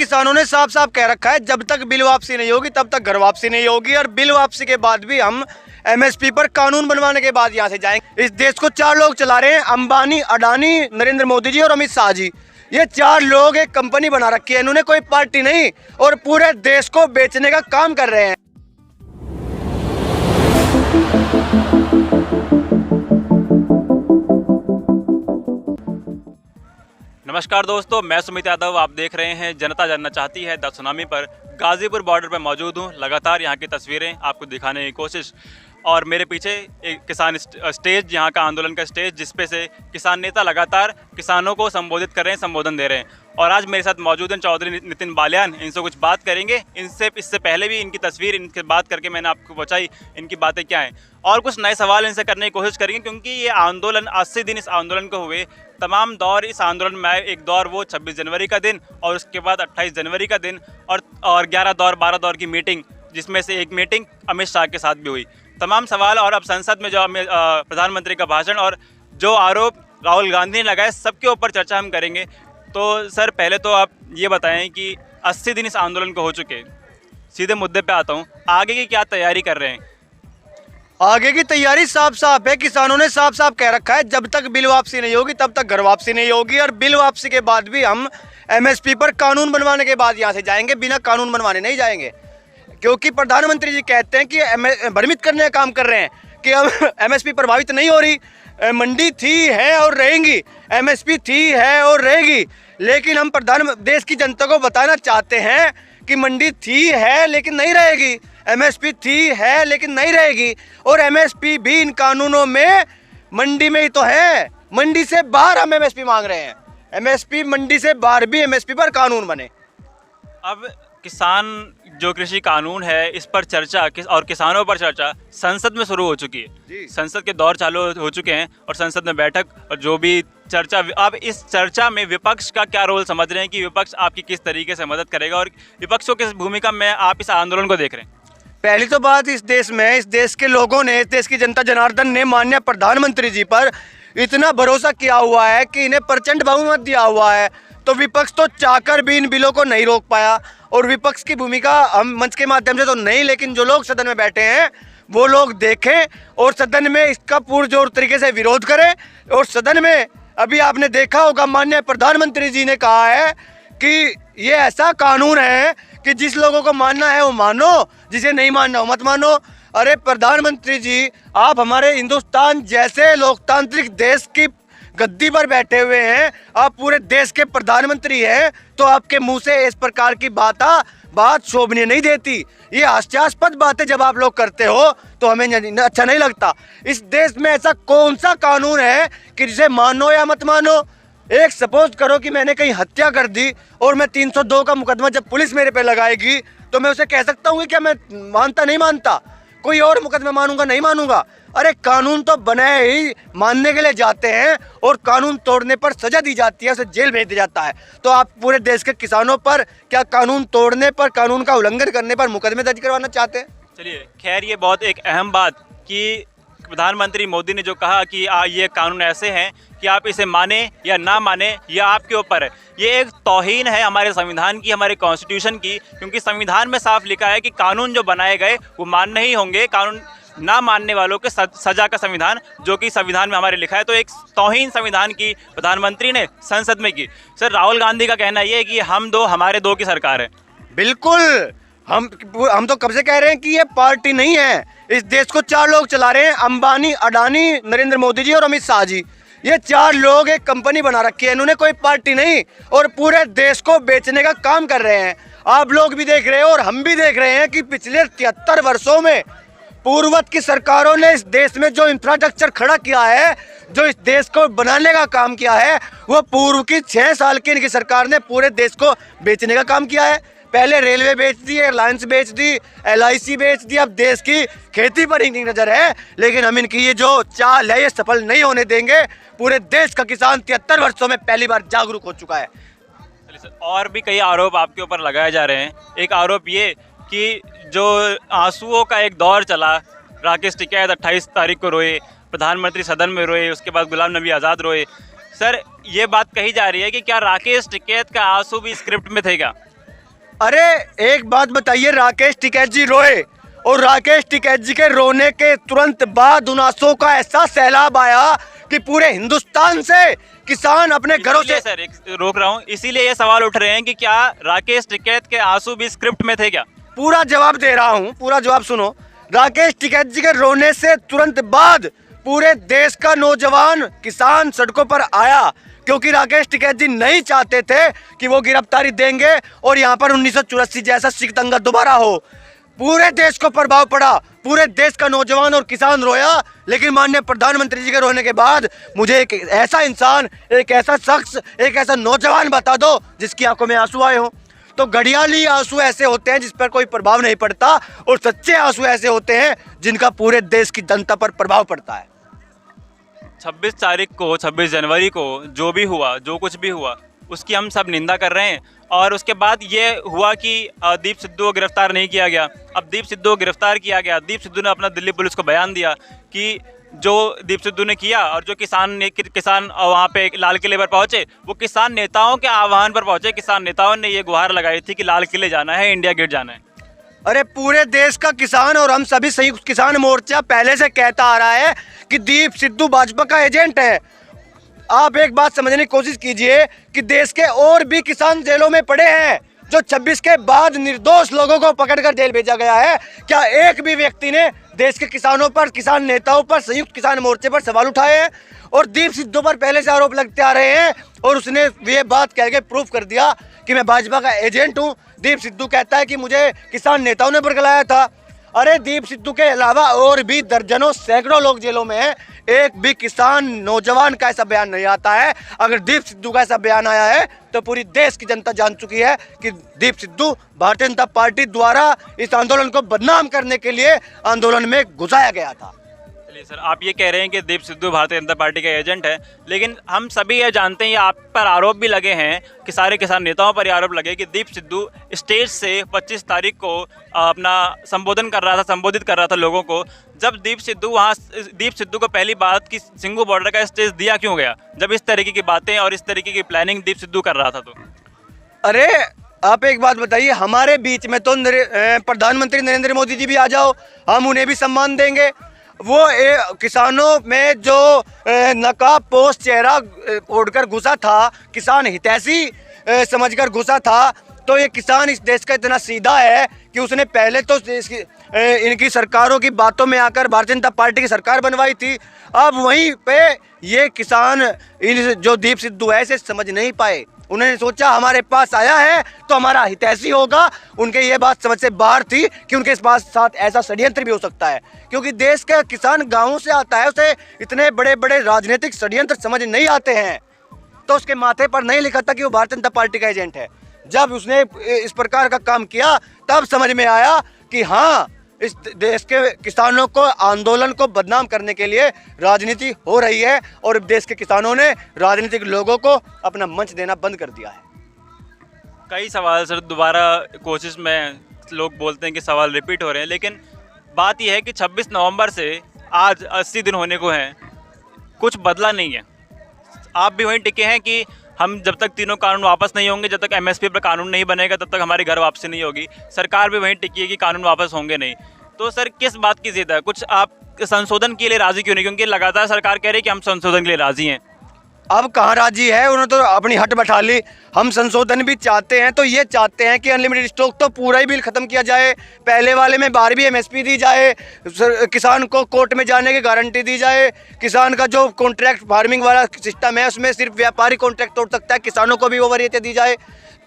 किसानों ने साफ साफ कह रखा है, जब तक बिल वापसी नहीं होगी तब तक घर वापसी नहीं होगी, और बिल वापसी के बाद भी हम एमएसपी पर कानून बनवाने के बाद यहाँ से जाएंगे। इस देश को 4 लोग चला रहे हैं, अंबानी, अडानी, नरेंद्र मोदी जी और अमित शाह जी। ये 4 लोग एक कंपनी बना रखी है, इन्होंने कोई पार्टी नहीं, और पूरे देश को बेचने का काम कर रहे हैं। नमस्कार दोस्तों, मैं सुमित यादव। आप देख रहे हैं जनता जानना चाहती है द सुनामी पर। गाजीपुर बॉर्डर पर मौजूद हूं। लगातार यहां की तस्वीरें आपको दिखाने की कोशिश, और मेरे पीछे एक किसान स्टेज, यहाँ का आंदोलन का स्टेज, जिसपे से किसान नेता लगातार किसानों को संबोधित कर रहे हैं, संबोधन दे रहे हैं। और आज मेरे साथ मौजूद हैं चौधरी नितिन बालियान। इनसे कुछ बात करेंगे। इससे पहले भी इनकी तस्वीर, इनके बात करके मैंने आपको पहुँचाई इनकी बातें क्या हैं, और कुछ नए सवाल इनसे करने की कोशिश करेंगे, क्योंकि ये आंदोलन 80 दिन इस आंदोलन को हुए। तमाम दौर इस आंदोलन में आए। एक दौर वो 26 जनवरी का दिन, और उसके बाद 28 जनवरी का दिन, और 11 दौर 12 दौर की मीटिंग, जिसमें से एक मीटिंग अमित शाह के साथ भी हुई। तमाम सवाल, और अब संसद में जो प्रधानमंत्री का भाषण और जो आरोप राहुल गांधी ने लगाए, सबके ऊपर चर्चा हम करेंगे। तो सर, पहले तो आप ये बताएं कि 80 दिन इस आंदोलन को हो चुके, सीधे मुद्दे पे आता हूँ, आगे की क्या तैयारी कर रहे हैं? आगे की तैयारी साफ साफ है। किसानों ने साफ साफ कह रखा है, जब तक बिल वापसी नहीं होगी तब तक घर वापसी नहीं होगी, और बिल वापसी के बाद भी हम एमएसपी पर कानून बनवाने के बाद यहाँ से जाएंगे, बिना कानून बनवाने नहीं जाएंगे। क्योंकि प्रधानमंत्री जी कहते हैं कि भ्रमित करने का काम कर रहे हैं कि अब एमएसपी प्रभावित नहीं हो रही, मंडी थी, है और रहेंगी, एमएसपी थी, है और रहेगी। लेकिन हम देश की जनता को बताना चाहते हैं कि मंडी थी, है, लेकिन नहीं रहेगी, एमएसपी थी, है, लेकिन नहीं रहेगी, और एमएसपी भी इन कानूनों में मंडी में ही तो है। मंडी से बाहर हम एमएसपी मांग रहे हैं। एमएसपी मंडी से बाहर भी एमएसपी पर कानून बने। अब किसान जो कृषि कानून है, इस पर चर्चा और किसानों पर चर्चा संसद में शुरू हो चुकी है। संसद के दौर चालू हो चुके हैं, और संसद में बैठक और जो भी चर्चा, अब इस चर्चा में विपक्ष का क्या रोल समझ रहे हैं कि विपक्ष आपकी किस तरीके से मदद करेगा, और विपक्ष को किस भूमिका में आप इस आंदोलन को देख रहे हैं? पहली तो बात, इस देश में, इस देश के लोगों ने, इस देश की जनता जनार्दन ने माननीय प्रधानमंत्री जी पर इतना भरोसा किया हुआ है कि इन्हें प्रचंड बहुमत दिया हुआ है। तो विपक्ष तो चाहकर भी इन बिलों को नहीं रोक पाया, और विपक्ष की भूमिका हम मंच के माध्यम से तो नहीं, लेकिन जो लोग सदन में बैठे हैं वो लोग देखें और सदन में इसका पुरजोर तरीके से विरोध करें। और सदन में अभी आपने देखा होगा, माननीय प्रधानमंत्री जी ने कहा है कि ये ऐसा कानून है कि जिस लोगों को मानना है वो मानो, जिसे नहीं मानना हो मत मानो। अरे प्रधानमंत्री जी, आप हमारे हिंदुस्तान जैसे लोकतांत्रिक देश की गद्दी पर बैठे हुए हैं, आप पूरे देश के प्रधानमंत्री हैं, तो आपके मुंह से इस प्रकार की बात शोभनीय नहीं देती। ये हास्यास्पद बातें जब आप लोग करते हो तो हमें अच्छा नहीं लगता। इस देश में ऐसा कौन सा कानून है कि जिसे मानो या मत मानो? एक सपोज करो कि मैंने कहीं हत्या कर दी, और मैं 302 का मुकदमा जब पुलिस मेरे पे लगाएगी तो मैं उसे कह सकता हूँ कि क्या मैं मानता नहीं मानता, कोई और मुकदमा मानूंगा नहीं मानूंगा? अरे कानून तो बनाए ही मानने के लिए जाते हैं, और कानून तोड़ने पर सजा दी जाती है, उसे जेल भेज दिया जाता है। तो आप पूरे देश के किसानों पर क्या कानून तोड़ने पर, कानून का उल्लंघन करने पर मुकदमे दर्ज करवाना चाहते हैं? चलिए, खैर, ये बहुत एक अहम बात कि प्रधानमंत्री मोदी ने जो कहा कि ये कानून ऐसे हैं कि आप इसे माने या ना माने, यह आपके ऊपर है। ये एक तौहीन है हमारे संविधान की, हमारे कॉन्स्टिट्यूशन की, क्योंकि संविधान में साफ लिखा है कि कानून जो बनाए गए वो मानने ही होंगे। कानून ना मानने वालों के सजा का संविधान, जो कि संविधान में हमारे लिखा है। तो एक तौहीन संविधान की प्रधानमंत्री ने संसद में की। सर, राहुल गांधी का कहना ये है कि हम दो, हमारे दो की सरकार है। बिल्कुल, हम तो कब से कह रहे हैं कि ये पार्टी नहीं है। इस देश को 4 लोग चला रहे हैं, अंबानी, अडानी, नरेंद्र मोदी जी और अमित शाह जी। ये 4 लोग एक कंपनी बना रखी है, इन्होंने कोई पार्टी नहीं, और पूरे देश को बेचने का काम कर रहे हैं। आप लोग भी देख रहे हो और हम भी देख रहे हैं कि पिछले 73 वर्षों में पूर्ववत की सरकारों ने इस देश में जो इंफ्रास्ट्रक्चर खड़ा किया है, जो इस देश को बनाने का काम किया है, वो पूर्व की 6 साल की इनकी सरकार ने पूरे देश को बेचने का काम किया है। पहले रेलवे बेच दी, एयरलाइंस बेच दी, LIC बेच दी, अब देश की खेती पर इनकी नजर है। लेकिन हम इनकी ये जो चाल है ये सफल नहीं होने देंगे। पूरे देश का किसान 73 वर्षों में पहली बार जागरूक हो चुका है। और भी कई आरोप आपके ऊपर लगाए जा रहे हैं। एक आरोप ये कि जो आंसुओं का एक दौर चला, राकेश टिकैत 28 तारीख को रोए, प्रधानमंत्री सदन में रोए, उसके बाद गुलाम नबी आज़ाद रोए। सर, ये बात कही जा रही है कि क्या राकेश टिकैत का आंसू भी स्क्रिप्ट में थे क्या? अरे एक बात बताइए, राकेश टिकैत जी रोए और राकेश टिकैत जी के रोने के तुरंत बाद उन आंसुओं का ऐसा सैलाब आया कि पूरे हिंदुस्तान से किसान अपने घरों से। सर एक रोक रहा हूँ, इसीलिए ये सवाल उठ रहे हैं कि क्या राकेश टिकैत के आंसू भी स्क्रिप्ट में थे क्या? पूरा जवाब दे रहा हूँ, पूरा जवाब सुनो। राकेश टिकैत जी के रोने से तुरंत बाद पूरे देश का नौजवान किसान सड़कों पर आया, क्योंकि राकेश टिकैत जी नहीं चाहते थे कि वो गिरफ्तारी देंगे और यहाँ पर 1984 जैसा सिख दंगा दोबारा हो। पूरे देश को प्रभाव पड़ा, पूरे देश का नौजवान और किसान रोया, लेकिन माननीय प्रधानमंत्री जी के रोने के बाद मुझे एक ऐसा इंसान, एक ऐसा शख्स, एक ऐसा नौजवान बता दो जिसकी आंखों में आंसू आए हों। तो घड़ियाली आंसू ऐसे होते हैं जिस पर कोई प्रभाव नहीं पड़ता, और सच्चे आंसू ऐसे होते हैं जिनका पूरे देश की जनता पर प्रभाव पड़ता है। 26 तारीख को, 26 जनवरी को जो भी हुआ, जो कुछ भी हुआ, उसकी हम सब निंदा कर रहे हैं। और उसके बाद ये हुआ कि दीप सिद्धू को गिरफ्तार नहीं किया गया। अब दीप सिद्धू को गिरफ्तार किया गया, दीप सिद्धू ने अपना दिल्ली पुलिस को बयान दिया कि जो दीप सिद्धू ने किया और जो किसान वहाँ पे लाल किले पर पहुँचे, वो किसान नेताओं के आह्वान पर पहुँचे। किसान नेताओं ने ये गुहार लगाई थी कि लाल किले जाना है, इंडिया गेट जाना है। अरे पूरे देश का किसान और हम सभी संयुक्त किसान मोर्चा पहले से कहता आ रहा है कि दीप सिद्धू भाजपा का एजेंट है। आप एक बात समझने की कोशिश कीजिए कि देश के और भी किसान जेलों में पड़े हैं, जो 26 के बाद निर्दोष लोगों को पकड़कर जेल भेजा गया है। क्या एक भी व्यक्ति ने देश के किसानों पर, किसान नेताओं पर, संयुक्त किसान मोर्चे पर सवाल उठाए हैं? और दीप सिद्धू पर पहले से आरोप लगते आ रहे हैं और उसने ये बात कह के प्रूफ कर दिया कि मैं भाजपा का एजेंट हूँ। दीप सिद्धू कहता है कि मुझे किसान नेताओं ने बरगलाया था। अरे दीप सिद्धू के अलावा और भी दर्जनों सैकड़ों लोग जेलों में हैं, एक भी किसान नौजवान का ऐसा बयान नहीं आता है। अगर दीप सिद्धू का ऐसा बयान आया है तो पूरी देश की जनता जान चुकी है कि दीप सिद्धू भारतीय जनता पार्टी द्वारा इस आंदोलन को बदनाम करने के लिए आंदोलन में घुसाया गया था। चलिए सर, आप ये कह रहे हैं कि दीप सिद्धू भारतीय जनता पार्टी का एजेंट है, लेकिन हम सभी ये जानते हैं, आप पर आरोप भी लगे हैं कि सारे किसान नेताओं पर आरोप लगे कि दीप सिद्धू स्टेज से 25 तारीख को अपना संबोधित कर रहा था लोगों को। जब दीप सिद्धू को पहली बात कि सिंघू बॉर्डर का स्टेज दिया क्यों गया, जब इस तरीके की बातें और इस तरीके की प्लानिंग दीप सिद्धू कर रहा था? तो अरे आप एक बात बताइए, हमारे बीच में तो प्रधानमंत्री नरेंद्र मोदी जी भी आ जाओ, हम उन्हें भी सम्मान देंगे। वो किसानों में जो नकाब पोस्ट चेहरा ओढ़कर घुसा था, किसान हितैषी समझकर घुसा था, तो ये किसान इस देश का इतना सीधा है कि उसने पहले तो इनकी सरकारों की बातों में आकर भारतीय जनता पार्टी की सरकार बनवाई थी। अब वहीं पे ये किसान इन जो दीप सिद्धू है इसे समझ नहीं पाए। उन्होंने सोचा हमारे पास आया है तो हमारा हितैषी होगा। उनके ये बात समझ से बाहर थी कि उनके पास साथ ऐसा षड्यंत्र भी हो सकता है, क्योंकि देश का किसान गाँव से आता है, उसे इतने बड़े बड़े राजनीतिक षड्यंत्र समझ नहीं आते हैं। तो उसके माथे पर नहीं लिखा था कि वो भारतीय जनता पार्टी का एजेंट है। जब उसने इस प्रकार का काम किया तब समझ में आया कि हाँ, इस देश के किसानों को, आंदोलन को बदनाम करने के लिए राजनीति हो रही है और देश के किसानों ने राजनीतिक लोगों को अपना मंच देना बंद कर दिया है। कई सवाल सर दोबारा कोशिश में लोग बोलते हैं कि सवाल रिपीट हो रहे हैं, लेकिन बात यह है कि 26 नवंबर से आज 80 दिन होने को हैं, कुछ बदला नहीं है। आप भी वहीं टिके हैं कि हम जब तक तीनों कानून वापस नहीं होंगे, जब तक एमएसपी पर कानून नहीं बनेगा, तब तक हमारी घर वापसी नहीं होगी। सरकार भी वहीं टिकी है कि कानून वापस होंगे नहीं। तो सर किस बात की जिद है? कुछ आप संशोधन के लिए राजी क्यों नहीं? क्योंकि लगातार सरकार कह रही है कि हम संशोधन के लिए राजी हैं। अब कहाँ राजी है, उन्होंने तो अपनी हट बैठा ली। हम संशोधन भी चाहते हैं तो ये चाहते हैं कि अनलिमिटेड स्टॉक तो पूरा ही बिल खत्म किया जाए, पहले वाले में 12वीं एमएसपी दी जाए, किसान को कोर्ट में जाने की गारंटी दी जाए, किसान का जो कॉन्ट्रैक्ट फार्मिंग वाला सिस्टम है उसमें सिर्फ व्यापारी कॉन्ट्रैक्ट तोड़ सकता है, किसानों को भी वो वरीयतें दी जाए।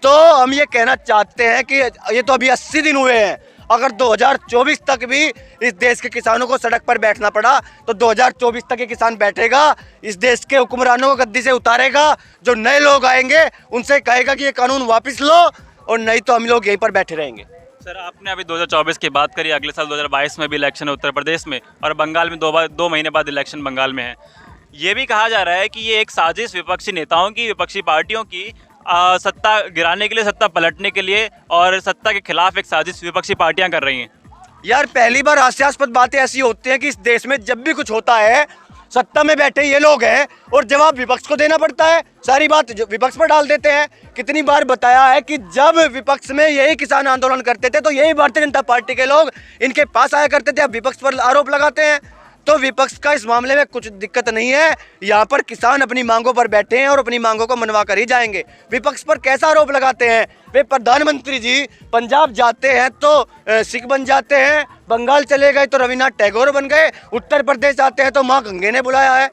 तो हम ये कहना चाहते हैं कि ये तो अभी 80 दिन हुए हैं, अगर 2024 तक भी इस देश के किसानों को सड़क पर बैठना पड़ा तो 2024 तक ये किसान बैठेगा, इस देश के हुक्मरानों को गद्दी से उतारेगा। जो नए लोग आएंगे उनसे कहेगा कि ये कानून वापस लो, और नहीं तो हम लोग यहीं पर बैठे रहेंगे। सर आपने अभी 2024 की बात करी, अगले साल 2022 में भी इलेक्शन है उत्तर प्रदेश में, और बंगाल में 2 महीने बाद इलेक्शन बंगाल में है। ये भी कहा जा रहा है कि ये एक साजिश विपक्षी नेताओं की, विपक्षी पार्टियों की सत्ता गिराने के लिए, सत्ता पलटने के लिए, और सत्ता के खिलाफ एक साजिश विपक्षी पार्टियां कर रही हैं। यार पहली बार हास्यास्पद बातें ऐसी होती हैं कि इस देश में जब भी कुछ होता है सत्ता में बैठे ये लोग हैं और जवाब विपक्ष को देना पड़ता है, सारी बात विपक्ष पर डाल देते हैं। कितनी बार बताया है कि जब विपक्ष में यही किसान आंदोलन करते थे तो यही भारतीय जनता पार्टी के लोग इनके पास आया करते थे, अब विपक्ष पर आरोप लगाते हैं। तो विपक्ष का इस मामले में कुछ दिक्कत नहीं है, यहाँ पर किसान अपनी मांगों पर बैठे हैं और अपनी मांगों को मनवा कर ही जाएंगे। विपक्ष पर कैसा आरोप लगाते हैं, वे प्रधानमंत्री जी पंजाब जाते हैं तो सिख बन जाते हैं, बंगाल चले गए तो रविन्द्रनाथ टैगोर बन गए, उत्तर प्रदेश आते हैं तो माँ गंगे ने बुलाया है।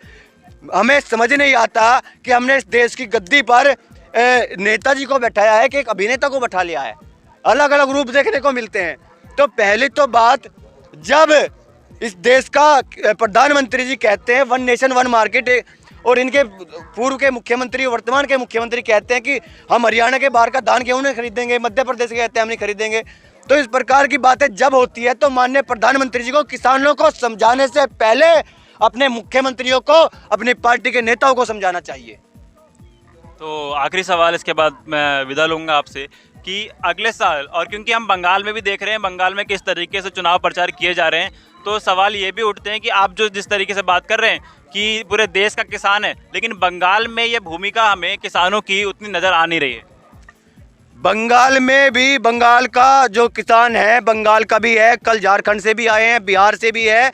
हमें समझ नहीं आता कि हमने इस देश की गद्दी पर नेताजी को बैठाया है कि एक अभिनेता को बैठा लिया है। अलग अलग रूप देखने को मिलते हैं। तो पहली तो बात, जब इस देश का प्रधानमंत्री जी कहते हैं 1 नेशन 1 मार्केट, और इनके पूर्व के मुख्यमंत्री वर्तमान के मुख्यमंत्री कहते हैं कि हम हरियाणा के बाहर का धान क्यों नहीं खरीदेंगे, मध्य प्रदेश के कहते हैं हम नहीं खरीदेंगे। तो इस प्रकार की बातें जब होती है तो माननीय प्रधानमंत्री जी को किसानों को समझाने से पहले अपने मुख्यमंत्रियों को, अपनी पार्टी के नेताओं को समझाना चाहिए। तो आखिरी सवाल इसके बाद मैं विदा लूँगा आपसे कि अगले साल, और क्योंकि हम बंगाल में भी देख रहे हैं बंगाल में किस तरीके से चुनाव प्रचार किए जा रहे हैं, तो सवाल ये भी उठते हैं कि आप जो जिस तरीके से बात कर रहे हैं कि पूरे देश का किसान है, लेकिन बंगाल में ये भूमिका हमें किसानों की उतनी नज़र आ नहीं रही है। बंगाल में भी, बंगाल का जो किसान है बंगाल का भी है, कल झारखंड से भी आए हैं, बिहार से भी है।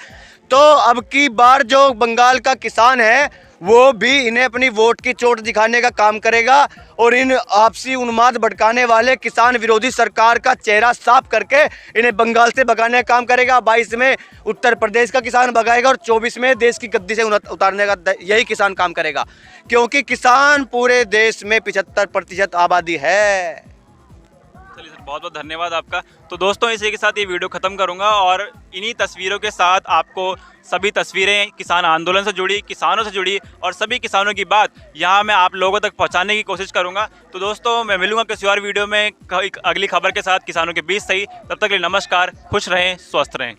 तो अब की बार जो बंगाल का किसान है वो भी इन्हें अपनी वोट की चोट दिखाने का काम करेगा और इन आपसी उन्माद भड़काने वाले किसान विरोधी सरकार का चेहरा साफ करके इन्हें बंगाल से भगाने का काम करेगा। 22 में उत्तर प्रदेश का किसान भगाएगा और 24 में देश की गद्दी से उतारने का यही किसान काम करेगा, क्योंकि किसान पूरे देश में 75% आबादी है। चलिए सर, बहुत बहुत धन्यवाद आपका। तो दोस्तों, इसी के साथ ये वीडियो ख़त्म करूंगा और इन्हीं तस्वीरों के साथ आपको सभी तस्वीरें किसान आंदोलन से जुड़ी, किसानों से जुड़ी और सभी किसानों की बात यहाँ मैं आप लोगों तक पहुँचाने की कोशिश करूँगा। तो दोस्तों, मैं मिलूँगा किसी और वीडियो में अगली खबर के साथ किसानों के बीच सही। तब तक के लिए नमस्कार, खुश रहें, स्वस्थ रहें।